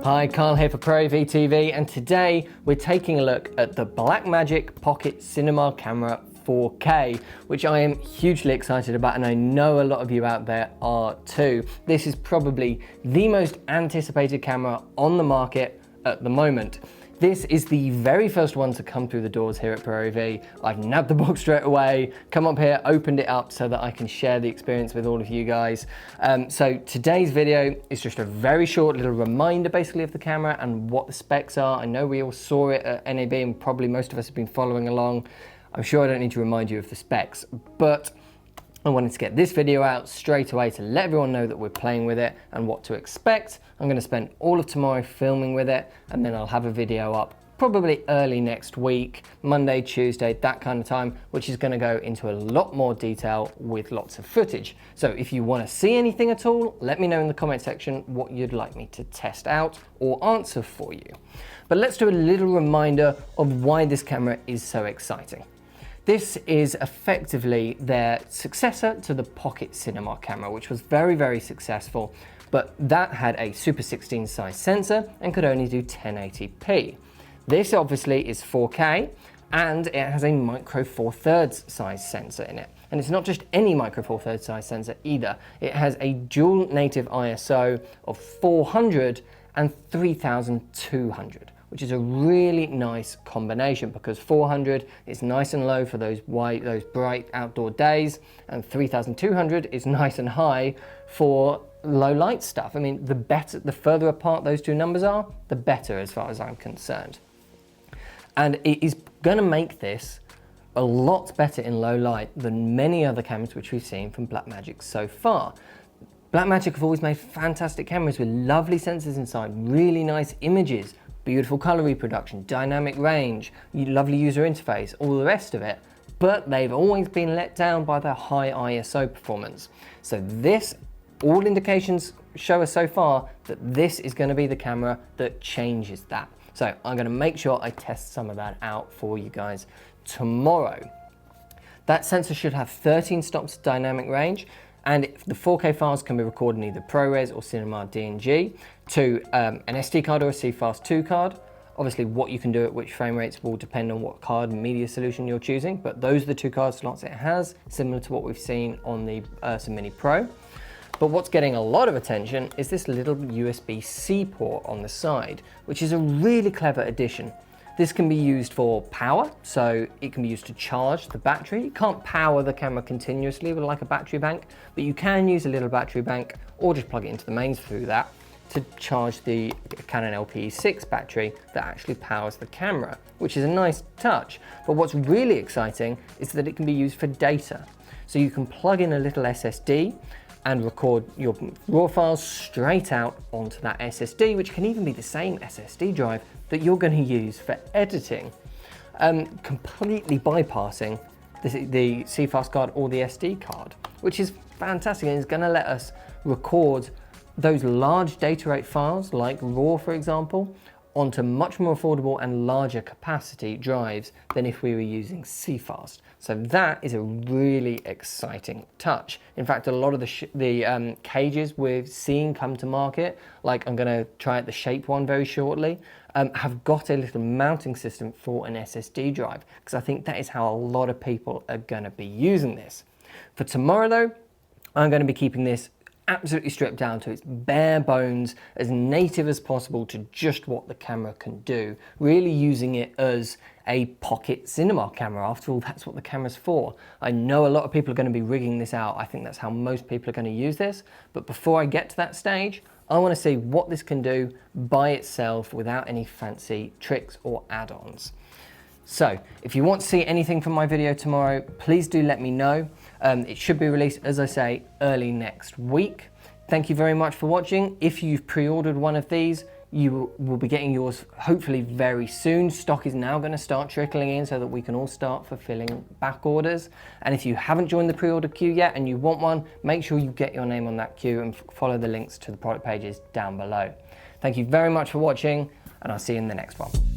Hi, Carl here for ProAV TV, and today we're taking a look at the Blackmagic Pocket Cinema Camera 4K, which I am hugely excited about, and I know a lot of you out there are too. This is probably the most anticipated camera on the market at the moment. This is the very first one to come through the doors here at ProAV. I've nabbed the box straight away, come up here, opened it up so that I can share the experience with all of you guys. So today's video is just a very short little reminder basically of the camera and what the specs are. I know we all saw it at NAB and probably most of us have been following along. I'm sure I don't need to remind you of the specs, but I wanted to get this video out straight away to let everyone know that we're playing with it and what to expect. I'm going to spend all of tomorrow filming with it, and then I'll have a video up probably early next week, Monday, Tuesday, that kind of time, which is going to go into a lot more detail with lots of footage. So if you want to see anything at all, let me know in the comment section what you'd like me to test out or answer for you. But let's do a little reminder of why this camera is so exciting. This is effectively their successor to the Pocket Cinema camera, which was very, very successful, but that had a Super 16 size sensor and could only do 1080p. This obviously is 4K, and it has a Micro Four Thirds size sensor in it. And it's not just any Micro Four Thirds size sensor either. It has a dual native ISO of 400 and 3200. Which is a really nice combination because 400 is nice and low for those bright outdoor days, and 3200 is nice and high for low light stuff. I mean, the further apart those two numbers are, the better as far as I'm concerned. And it is going to make this a lot better in low light than many other cameras which we've seen from Blackmagic so far. Blackmagic have always made fantastic cameras with lovely sensors inside, really nice images, beautiful color reproduction, dynamic range, lovely user interface, all the rest of it, but they've always been let down by their high ISO performance. So this, all indications show us so far that this is going to be the camera that changes that. So I'm going to make sure I test some of that out for you guys tomorrow. That sensor should have 13 stops of dynamic range, and the 4K files can be recorded in either ProRes or Cinema DNG to an SD card or a CFast 2 card. Obviously what you can do at which frame rates will depend on what card and media solution you're choosing, but those are the two card slots it has, similar to what we've seen on the Ursa Mini Pro. But what's getting a lot of attention is this little USB-C port on the side, which is a really clever addition. This can be used for power, so it can be used to charge the battery. You can't power the camera continuously with like a battery bank, but you can use a little battery bank or just plug it into the mains through that to charge the Canon LPE6 battery that actually powers the camera, which is a nice touch. But what's really exciting is that it can be used for data. So you can plug in a little SSD and record your raw files straight out onto that SSD, which can even be the same SSD drive that you're going to use for editing, completely bypassing the CFast card or the SD card, which is fantastic, and is going to let us record those large data rate files like RAW, for example, onto much more affordable and larger capacity drives than if we were using CFast. So that is a really exciting touch. In fact, a lot of the cages we're seeing come to market, like I'm going to try out the Shape one very shortly, have got a little mounting system for an SSD drive, because I think that is how a lot of people are going to be using this. For tomorrow though, I'm going to be keeping this absolutely stripped down to its bare bones, as native as possible to just what the camera can do, really using it as a pocket cinema camera. After all, that's what the camera's for. I know a lot of people are going to be rigging this out. I think that's how most people are going to use this, but before I get to that stage, I want to see what this can do by itself without any fancy tricks or add-ons. So if you want to see anything from my video tomorrow, please do let me know. It should be released, as I say, early next week. Thank you very much for watching. If you've pre-ordered one of these, you will be getting yours hopefully very soon. Stock is now going to start trickling in so that we can all start fulfilling back orders. And if you haven't joined the pre-order queue yet and you want one, make sure you get your name on that queue and follow the links to the product pages down below. Thank you very much for watching, and I'll see you in the next one.